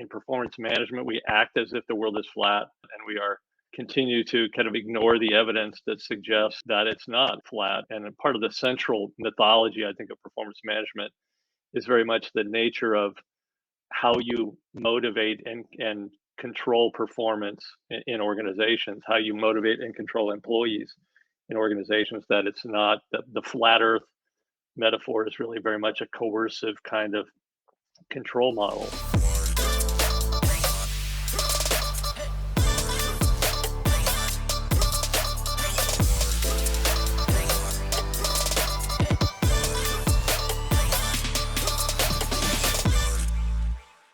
in performance management, we act as if the world is flat, and we are continue to kind of ignore the evidence that suggests that it's not flat. And part of the central mythology, I think, of performance management is very much the nature of how you motivate and control performance in organizations, how you motivate and control employees in organizations, that it's not the flat earth metaphor is really very much a coercive kind of control model.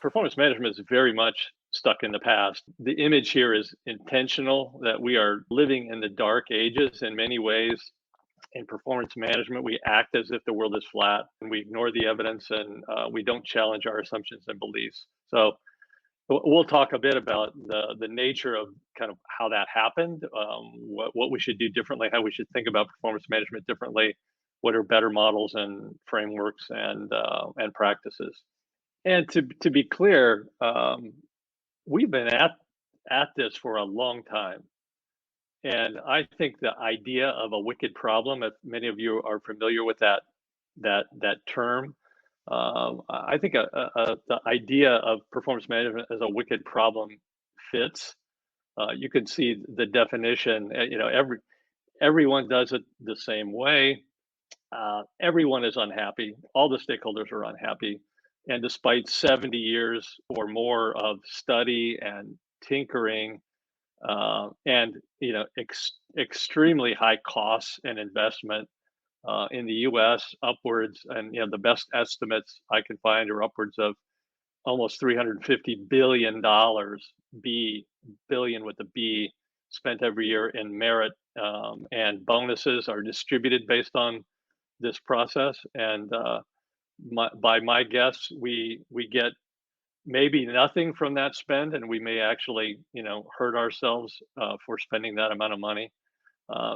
Performance management is very much stuck in the past. The image here is intentional, that we are living in the dark ages in many ways. In performance management, we act as if the world is flat, and we ignore the evidence, and we don't challenge our assumptions and beliefs. So we'll talk a bit about the nature of kind of how that happened, what we should do differently, how we should think about performance management differently, what are better models and frameworks and practices. And to be clear, we've been at this for a long time. And I think the idea of a wicked problem, if many of you are familiar with that term, I think the idea of performance management as a wicked problem fits. You can see the definition. Everyone does it the same way. Everyone is unhappy. All the stakeholders are unhappy. And despite 70 years or more of study and tinkering, and extremely high costs and investment in the U.S. upwards, and the best estimates I can find are upwards of almost $350 billion, billion with a B, spent every year in merit, and bonuses are distributed based on this process. And by my guess, we get maybe nothing from that spend, and we may actually hurt ourselves for spending that amount of money.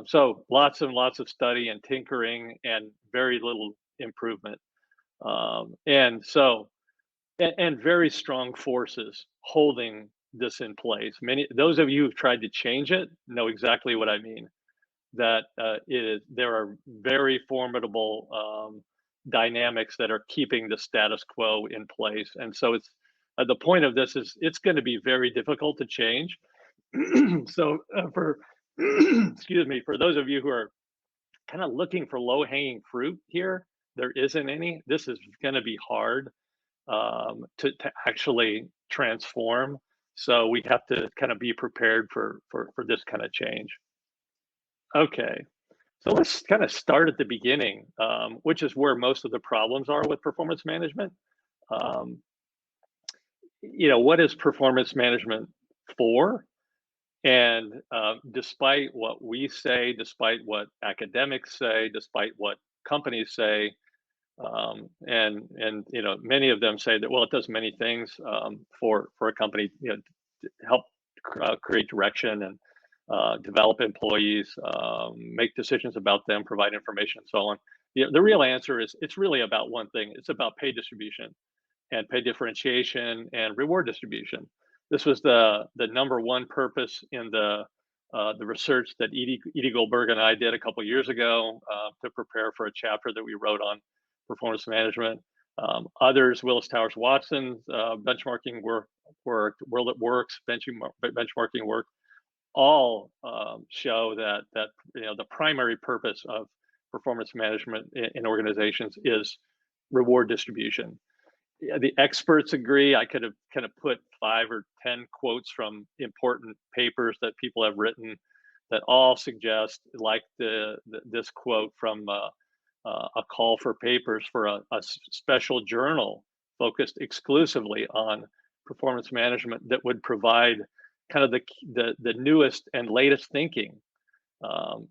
So lots and lots of study and tinkering and very little improvement. And very strong forces holding this in place. Those of you who've tried to change it know exactly what I mean. That there are very formidable dynamics that are keeping the status quo in place. And so the point of this is it's going to be very difficult to change. So for excuse me, for those of you who are kind of looking for low-hanging fruit here, there isn't any. This is going to be hard to actually transform. So we have to kind of be prepared for this kind of change. Okay, so let's kind of start at the beginning, which is where most of the problems are with performance management. What is performance management for? And despite what we say, despite what academics say, despite what companies say, and many of them say that, well, it does many things for a company, to help create direction and develop employees, make decisions about them, provide information, and so on. The real answer is it's really about one thing. It's about pay distribution and pay differentiation and reward distribution. This was the number one purpose in the research that Edie Goldberg and I did a couple years ago to prepare for a chapter that we wrote on performance management. Others, Willis Towers Watson, benchmarking work, World at Work's benchmarking work, all show that the primary purpose of performance management in organizations is reward distribution. The experts agree. I could have kind of put 5 or 10 quotes from important papers that people have written that all suggest, like this quote from a call for papers for a special journal focused exclusively on performance management that would provide kind of the newest and latest thinking.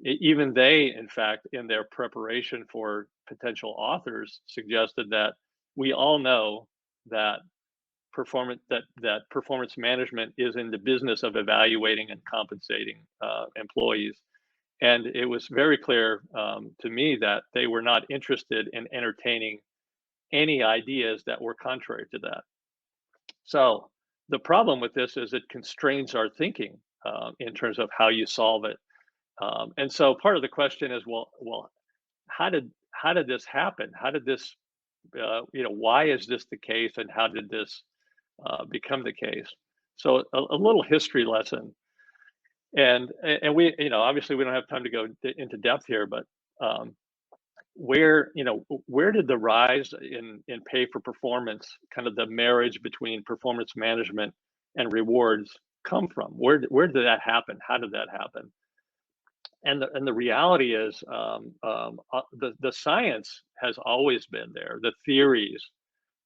Even they, in fact, in their preparation for potential authors, suggested that we all know that performance management is in the business of evaluating and compensating employees. And it was very clear to me that they were not interested in entertaining any ideas that were contrary to that. So The problem with this is it constrains our thinking in terms of how you solve it. And so part of the question is, well, how did this happen? How did this, why is this the case, and how did this become the case? So a little history lesson, and we, obviously we don't have time to go into depth here, but um, where did the rise in pay for performance, kind of the marriage between performance management and rewards, come from? Where did that happen? How did that happen? And the reality is, the science has always been there. The theories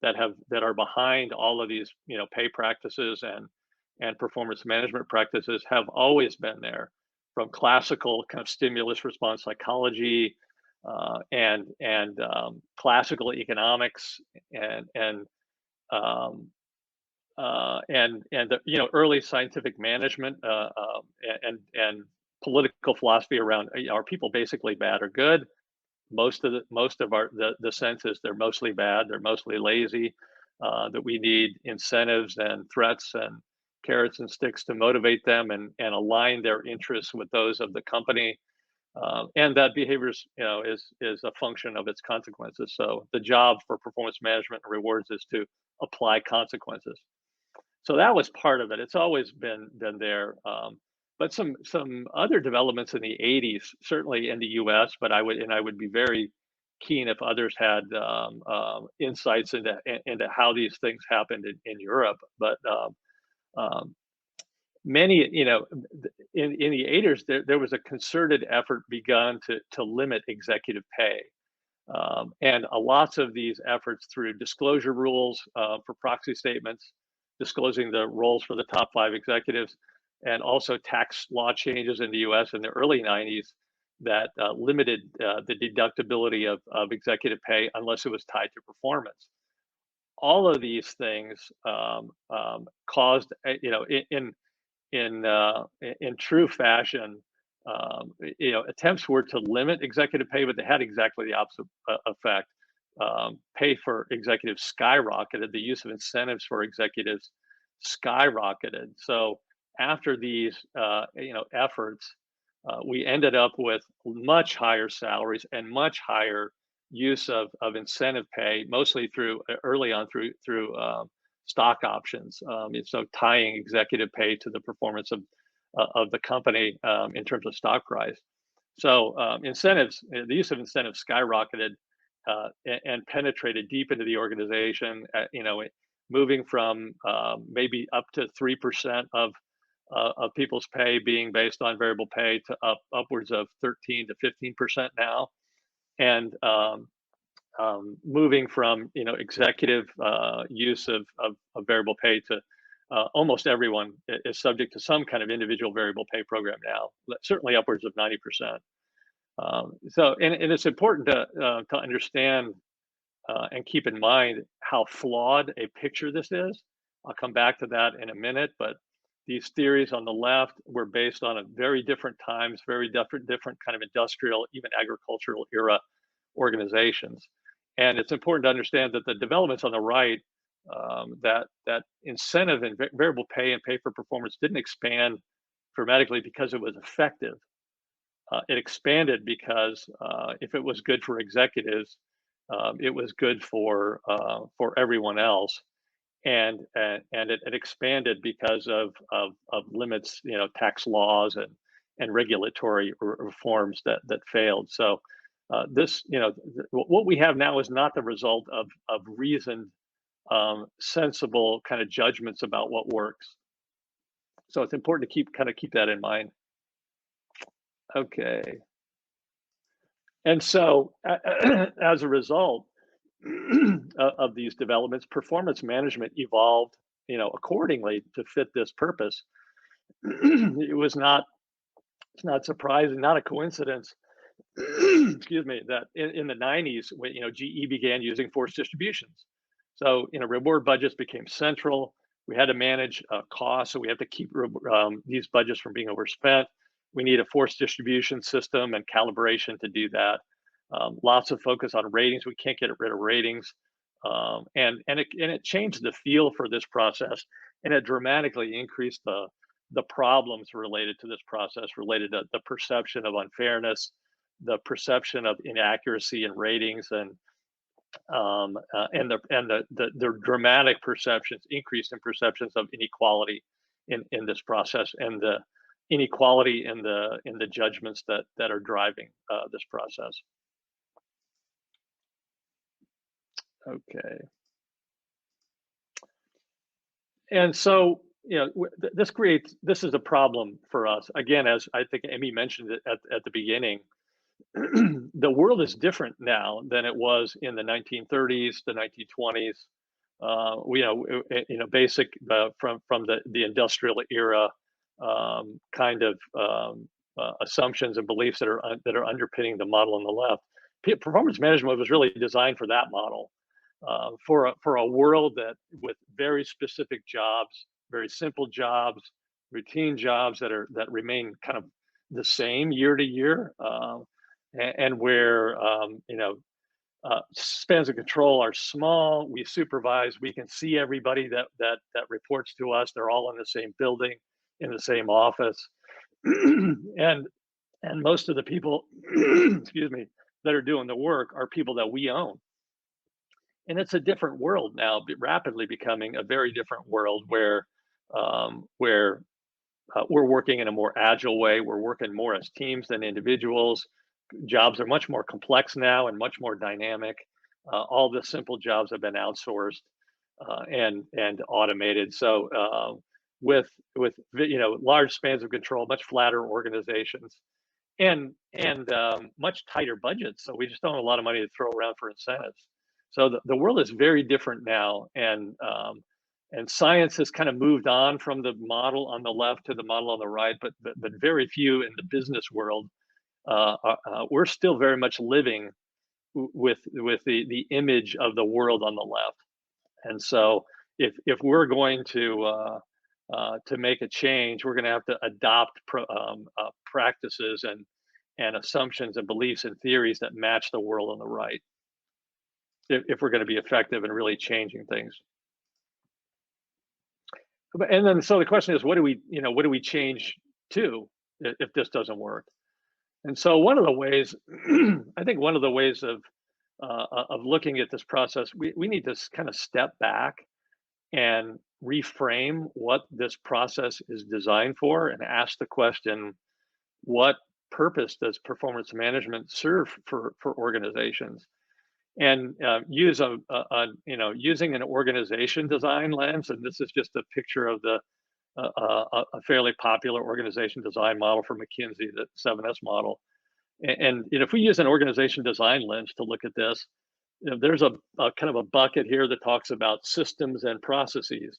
that are behind all of these, pay practices and performance management practices have always been there, from classical kind of stimulus response psychology, and classical economics, and um, and the, early scientific management, and political philosophy around, are people basically bad or good? Most of the sense is they're mostly bad, they're mostly lazy, that we need incentives and threats and carrots and sticks to motivate them and align their interests with those of the company, and that behaviors, is a function of its consequences. So the job for performance management and rewards is to apply consequences. So that was part of it. It's always been there. But some other developments in the '80s, certainly in the U.S., but I would be very keen if others had insights into how these things happened in Europe. But um, many, in the '80s, there was a concerted effort begun to limit executive pay. And lots of these efforts through disclosure rules for proxy statements, disclosing the roles for the top five executives, and also tax law changes in the US in the early '90s that limited the deductibility of executive pay unless it was tied to performance. All of these things caused, in true fashion, attempts were to limit executive pay, but they had exactly the opposite effect. Pay for executives skyrocketed. The use of incentives for executives skyrocketed. So after these, efforts, we ended up with much higher salaries and much higher use of incentive pay, mostly through, early on, through stock options. And so tying executive pay to the performance of the company, in terms of stock price. So incentives, the use of incentives skyrocketed, and penetrated deep into the organization. Moving from maybe up to 3% of people's pay being based on variable pay to upwards of 13 to 15% now, and moving from, executive use of variable pay to almost everyone is subject to some kind of individual variable pay program now, certainly upwards of 90%. And it's important to understand and keep in mind how flawed a picture this is. I'll come back to that in a minute, but these theories on the left were based on a very different times, very different kind of industrial, even agricultural era organizations. And it's important to understand that the developments on the right, that incentive and variable pay and pay for performance didn't expand dramatically because it was effective. It expanded because if it was good for executives, it was good for everyone else, and it expanded because of limits, tax laws and regulatory reforms that failed. So this, what we have now is not the result of reasoned, sensible kind of judgments about what works. So it's important to keep that in mind. Okay. And so, as a result of these developments, performance management evolved, accordingly to fit this purpose. It was not It's not surprising, not a coincidence, excuse me, that in the '90s, when, GE began using forced distributions. So, reward budgets became central. We had to manage costs, so we have to keep these budgets from being overspent. We need a forced distribution system and calibration to do that. Lots of focus on ratings. We can't get rid of ratings. it changed the feel for this process, and it dramatically increased the problems related to this process, related to the perception of unfairness, the perception of inaccuracy in ratings, and the dramatic perceptions, increase in perceptions of inequality in this process, and the inequality in the judgments that are driving this process. Okay. And so, this is a problem for us. Again, as I think Amy mentioned it at the beginning, the world is different now than it was in the 1930s, the 1920s. Basic from the industrial era, kind of assumptions and beliefs that are underpinning the model on the left. Performance management was really designed for that model, for a world that with very specific jobs, very simple jobs, routine jobs that remain kind of the same year to year, and where spans of control are small. We supervise. We can see everybody that reports to us. They're all in the same building, in the same office, and most of the people, excuse me, that are doing the work are people that we own. And it's a different world now, rapidly becoming a very different world where we're working in a more agile way. We're working more as teams than individuals. Jobs are much more complex now and much more dynamic. All the simple jobs have been outsourced, and automated. So with large spans of control, much flatter organizations, and much tighter budgets. So we just don't have a lot of money to throw around for incentives. So the world is very different now, and science has kind of moved on from the model on the left to the model on the right, but very few in the business world. We're still very much living with the image of the world on the left. And so if we're going to make a change, we're going to have to adopt practices and assumptions and beliefs and theories that match the world on the right, if we're going to be effective in really changing things. And then, so the question is, what do we change to if this doesn't work? And so one of the ways, I think one of the ways of looking at this process, we need to kind of step back and reframe what this process is designed for, and ask the question, what purpose does performance management serve for organizations? And using an organization design lens, and this is just a picture of a fairly popular organization design model from McKinsey, the 7S model. And if we use an organization design lens to look at this, there's a kind of a bucket here that talks about systems and processes.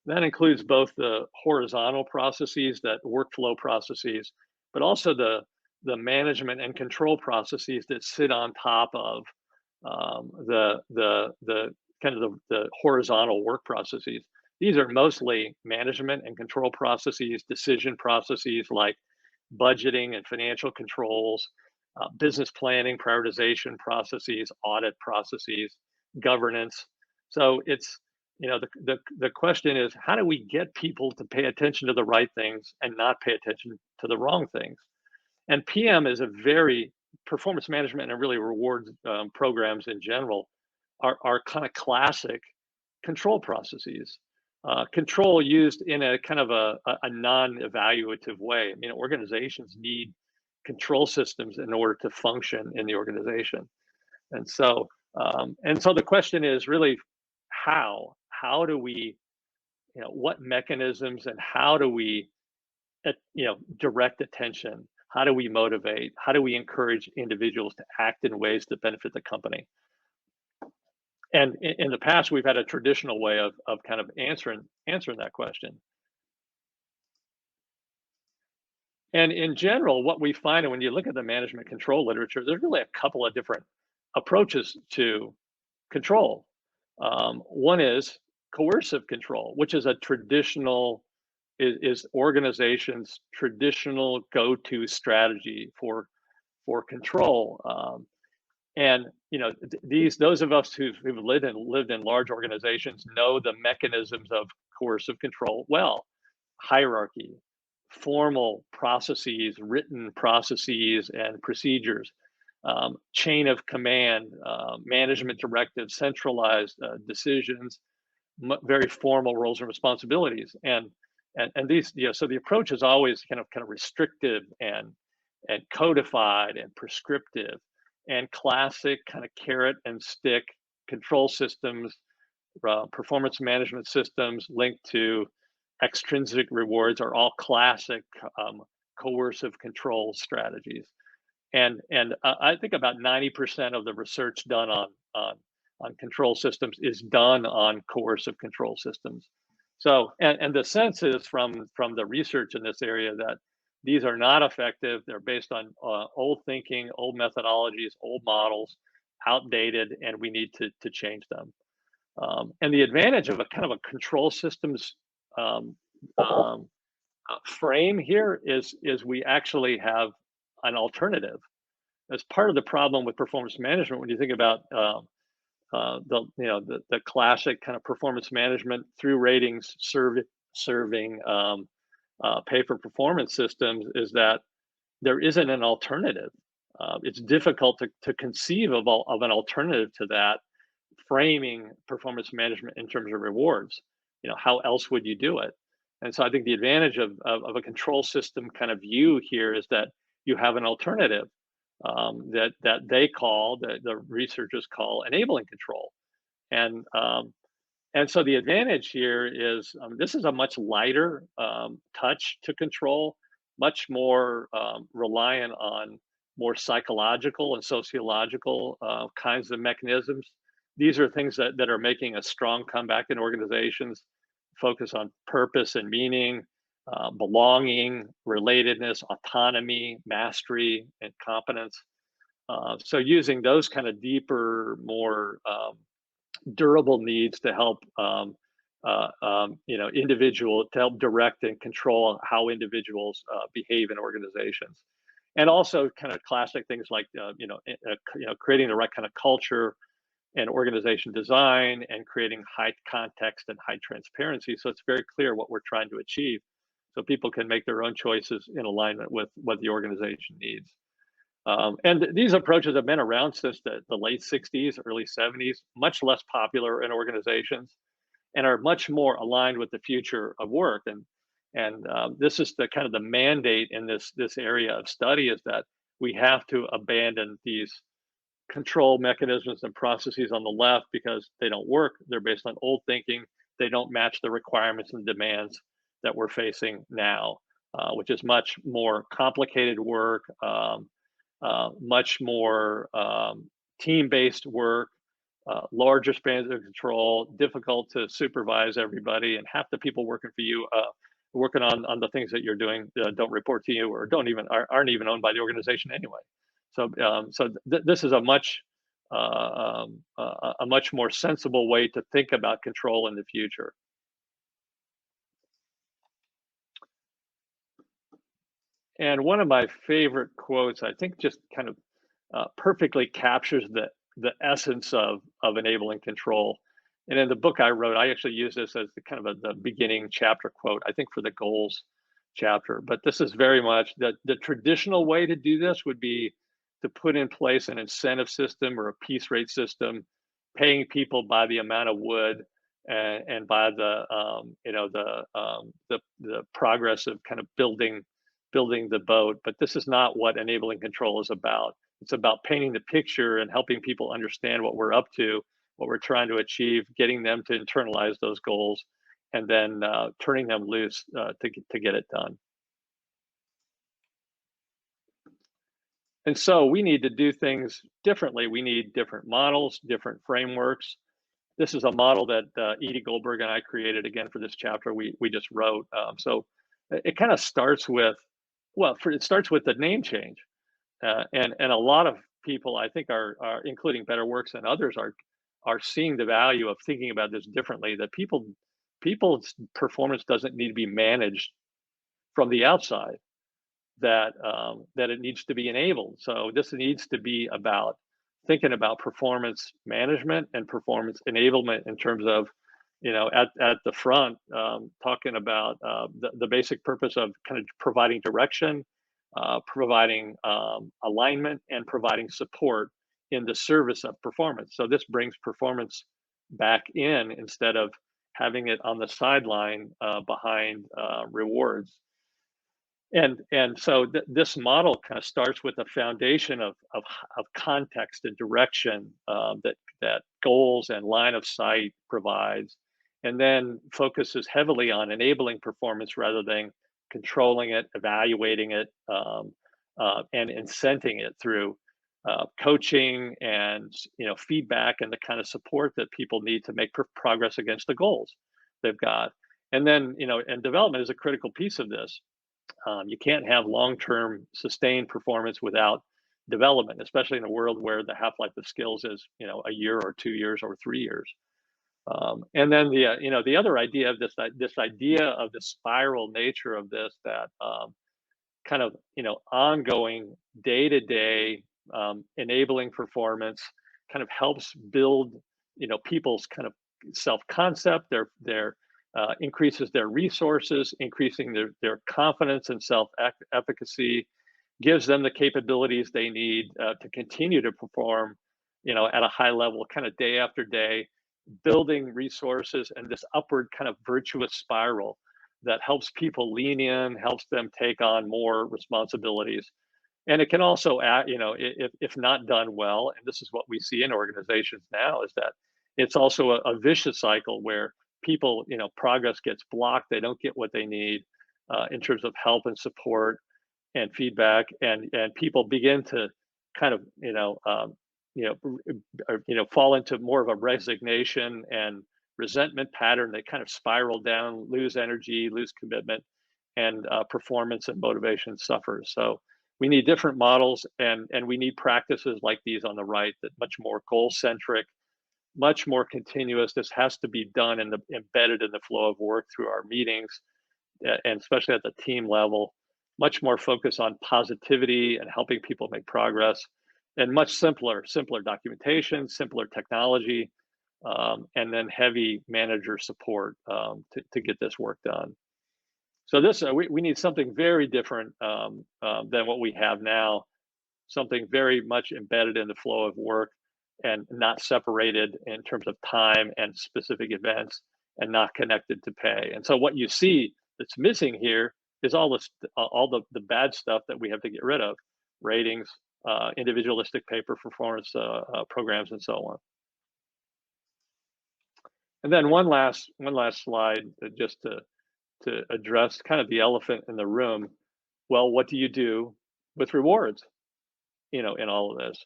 That includes both the horizontal processes, that workflow processes, but also the management and control processes that sit on top of the kind of the horizontal work processes. These are mostly management and control processes, decision processes like budgeting and financial controls, business planning, prioritization processes, audit processes, governance. So it's, the question is, how do we get people to pay attention to the right things and not pay attention to the wrong things? And PM is a very performance management, and really rewards programs in general are kind of classic control processes. Control used in a kind of a non-evaluative way. I mean, organizations need control systems in order to function in the organization. And so the question is really, how do we, what mechanisms, and how do we, direct attention? How do we motivate? How do we encourage individuals to act in ways that benefit the company? And in the past, we've had a traditional way of kind of answering that question. And in general, what we find, and when you look at the management control literature, there's really a couple of different approaches to control. One is coercive control, which is a traditional, is organizations' traditional go-to strategy for control. And those of us who've lived in large organizations know the mechanisms of coercive control well. Hierarchy, formal processes, written processes and procedures, chain of command, management directives, centralized decisions, very formal roles and responsibilities, and these, so the approach is always kind of restrictive and codified and prescriptive, and classic kind of carrot and stick control systems, performance management systems linked to extrinsic rewards are all classic coercive control strategies. And I think about 90% of the research done on control systems is done on coercive control systems. So, and the sense is from the research in this area that these are not effective. They're based on old thinking, old methodologies, old models, outdated, and we need to change them. And the advantage of a kind of a control systems um, um, frame here is we actually have an alternative. As part of the problem with performance management, when you think about the classic kind of performance management through ratings serving pay for performance systems, is that there isn't an alternative. It's difficult to conceive of an alternative to that, framing performance management in terms of rewards. How else would you do it? And so I think the advantage of a control system kind of view here is that you have an alternative, that the researchers call enabling control. And um, and so the advantage here is, this is a much lighter touch to control, much more reliant on more psychological and sociological kinds of mechanisms. These are things that are making a strong comeback in organizations, focus on purpose and meaning, belonging, relatedness, autonomy, mastery, and competence. So using those kind of deeper, more durable needs to help individual to help direct and control how individuals behave in organizations, and also kind of classic things like creating the right kind of culture and organization design, and creating high context and high transparency, so it's very clear what we're trying to achieve, so people can make their own choices in alignment with what the organization needs. And these approaches have been around since the late 60s, early 70s, much less popular in organizations, and are much more aligned with the future of work. And this is the kind of the mandate in this area of study, is that we have to abandon these control mechanisms and processes on the left because they don't work. They're based on old thinking. They don't match the requirements and demands that we're facing now, which is much more complicated work. Much more team-based work, larger spans of control, difficult to supervise everybody, and half the people working for you, working on the things that you're doing, don't report to you, or aren't even owned by the organization anyway. So this is a much more sensible way to think about control in the future. And one of my favorite quotes, I think, just kind of perfectly captures the essence of enabling control. And in the book I wrote, I actually use this as the kind of the beginning chapter quote, I think, for the goals chapter. But this is very much the traditional way to do this would be to put in place an incentive system or a piece rate system, paying people by the amount of wood, and by the progress of kind of building the boat. But this is not what enabling control is about. It's about painting the picture and helping people understand what we're up to, what we're trying to achieve, getting them to internalize those goals, and then turning them loose to get it done. And so we need to do things differently. We need different models, different frameworks. This is a model that Edie Goldberg and I created again for this chapter we just wrote. So it kind of starts with, it starts with the name change. And a lot of people, I think, are including Better Works and others, are seeing the value of thinking about this differently. That people's performance doesn't need to be managed from the outside. That it needs to be enabled. So this needs to be about thinking about performance management and performance enablement in terms of, at the front, talking about the basic purpose of kind of providing direction, providing alignment, and providing support in the service of performance. So this brings performance back in instead of having it on the sideline behind rewards. And so this model kind of starts with a foundation of context and direction that goals and line of sight provides, and then focuses heavily on enabling performance rather than controlling it, evaluating it, and incenting it through coaching and feedback and the kind of support that people need to make progress against the goals they've got. And then and development is a critical piece of this. You can't have long-term sustained performance without development, especially in a world where the half-life of skills is, a year or 2 years or 3 years. And then the other idea of this idea of the spiral nature of this, that kind of ongoing day-to-day enabling performance kind of helps build people's kind of self-concept, their increases their resources, increasing their confidence and self-efficacy, gives them the capabilities they need to continue to perform, at a high level, kind of day after day, building resources and this upward kind of virtuous spiral that helps people lean in, helps them take on more responsibilities. And it can also add, if not done well, and this is what we see in organizations now, is that it's also a vicious cycle where people, progress gets blocked. They don't get what they need in terms of help and support and feedback, and people begin to kind of, fall into more of a resignation and resentment pattern. They kind of spiral down, lose energy, lose commitment, and performance and motivation suffers. So we need different models, and we need practices like these on the right, that much more goal centric, much more continuous. This has to be done and embedded in the flow of work through our meetings, and especially at the team level. Much more focus on positivity and helping people make progress, and much simpler documentation, simpler technology, and then heavy manager support to get this work done. So this we need something very different than what we have now. Something very much embedded in the flow of work and not separated in terms of time and specific events, and not connected to pay. And so what you see that's missing here is all the bad stuff that we have to get rid of: ratings, individualistic pay for performance programs, and so on. And then one last slide, just to address kind of the elephant in the room. Well, what do you do with rewards, in all of this?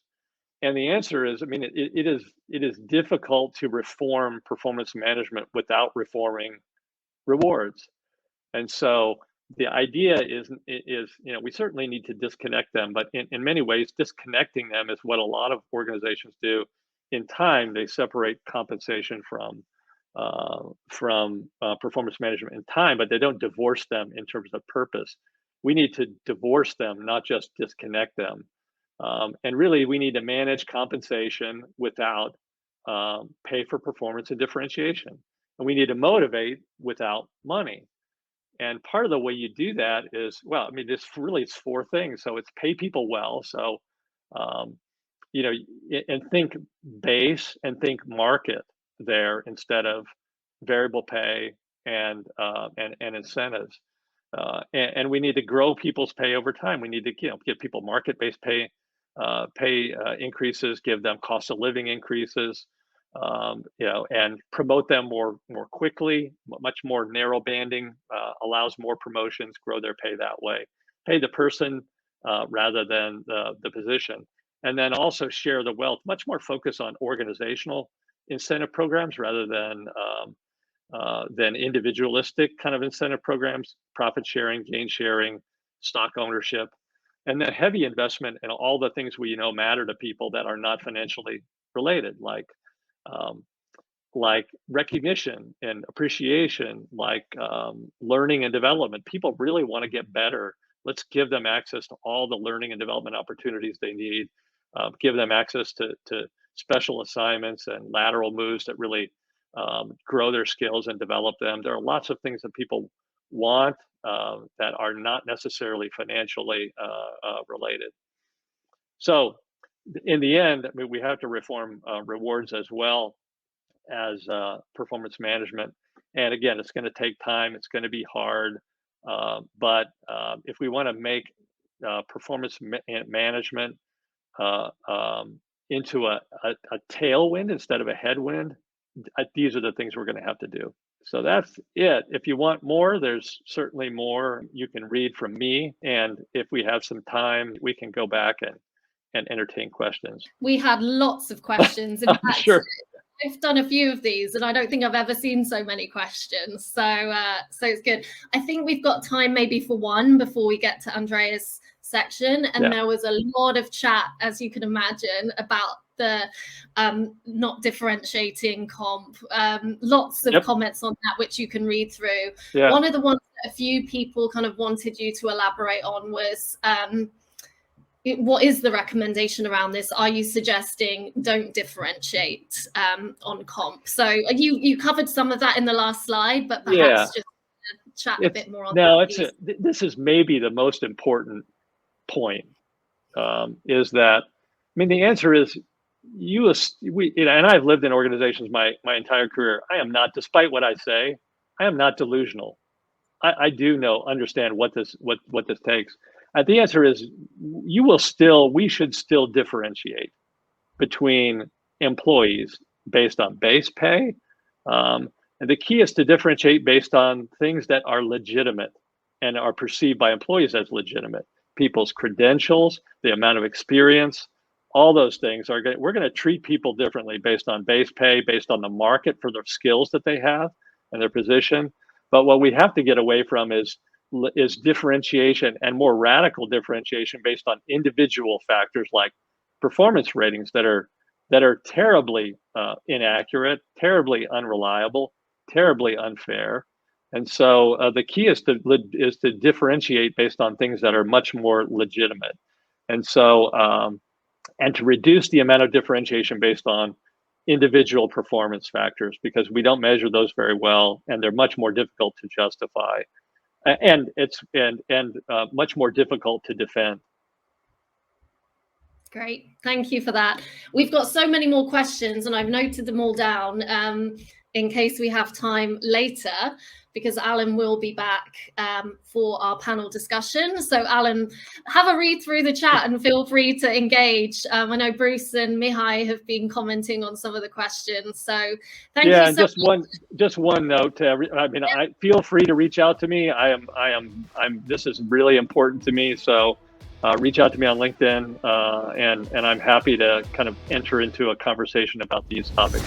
And the answer is, I mean, it is difficult to reform performance management without reforming rewards. And so the idea is, we certainly need to disconnect them, but in many ways, disconnecting them is what a lot of organizations do. In time, they separate compensation from performance management in time, but they don't divorce them in terms of purpose. We need to divorce them, not just disconnect them. And really, we need to manage compensation without pay for performance and differentiation. And we need to motivate without money. And part of the way you do that is, well, I mean, it's four things. So it's pay people well. So, and think base and think market there instead of variable pay and incentives. And we need to grow people's pay over time. We need to give people market-based pay increases, give them cost of living increases, and promote them more quickly. Much more narrow banding allows more promotions, grow their pay that way. Pay the person rather than the position. And then also share the wealth, much more focus on organizational incentive programs rather than individualistic kind of incentive programs, profit sharing, gain sharing, stock ownership, and then heavy investment in all the things we know matter to people that are not financially related, like recognition and appreciation, like learning and development. People really want to get better. Let's give them access to all the learning and development opportunities they need. give them access to special assignments and lateral moves that really grow their skills and develop them. There are lots of things that people want that are not necessarily financially related. So, in the end, I mean, we have to reform rewards as well as performance management. And again, it's going to take time. It's going to be hard. But if we want to make management into a tailwind instead of a headwind, these are the things we're going to have to do. So that's it. If you want more, there's certainly more you can read from me. And if we have some time, we can go back and entertain questions. We had lots of questions. In fact, sure. I've done a few of these, and I don't think I've ever seen so many questions. So it's good. I think we've got time maybe for one before we get to Andrea's section. And there was a lot of chat, as you can imagine, about the not differentiating comp. Lots of comments on that, which you can read through. One of the ones that a few people kind of wanted you to elaborate on was what is the recommendation around this? Are you suggesting don't differentiate on comp? So you covered some of that in the last slide, but perhaps just chat a bit more on that. This is maybe the most important point, is that, I mean, the answer is and I've lived in organizations my entire career. I am not, despite what I say, I am not delusional. I do understand what this takes. The answer is we should still differentiate between employees based on base pay. And the key is to differentiate based on things that are legitimate and are perceived by employees as legitimate. People's credentials, the amount of experience, all those things we're going to treat people differently based on base pay, based on the market for their skills that they have and their position. But what we have to get away from is differentiation, and more radical differentiation based on individual factors like performance ratings that are terribly inaccurate, terribly unreliable, terribly unfair. And so the key is to differentiate based on things that are much more legitimate. And so and to reduce the amount of differentiation based on individual performance factors, because we don't measure those very well, and they're much more difficult to justify. And it's much more difficult to defend. Great, thank you for that. We've got so many more questions, and I've noted them all down in case we have time later, because Alan will be back for our panel discussion. So Alan, have a read through the chat and feel free to engage. I know Bruce and Mihai have been commenting on some of the questions. So thank you so much. Just one note to I feel free to reach out to me. This is really important to me. So reach out to me on LinkedIn, and I'm happy to kind of enter into a conversation about these topics.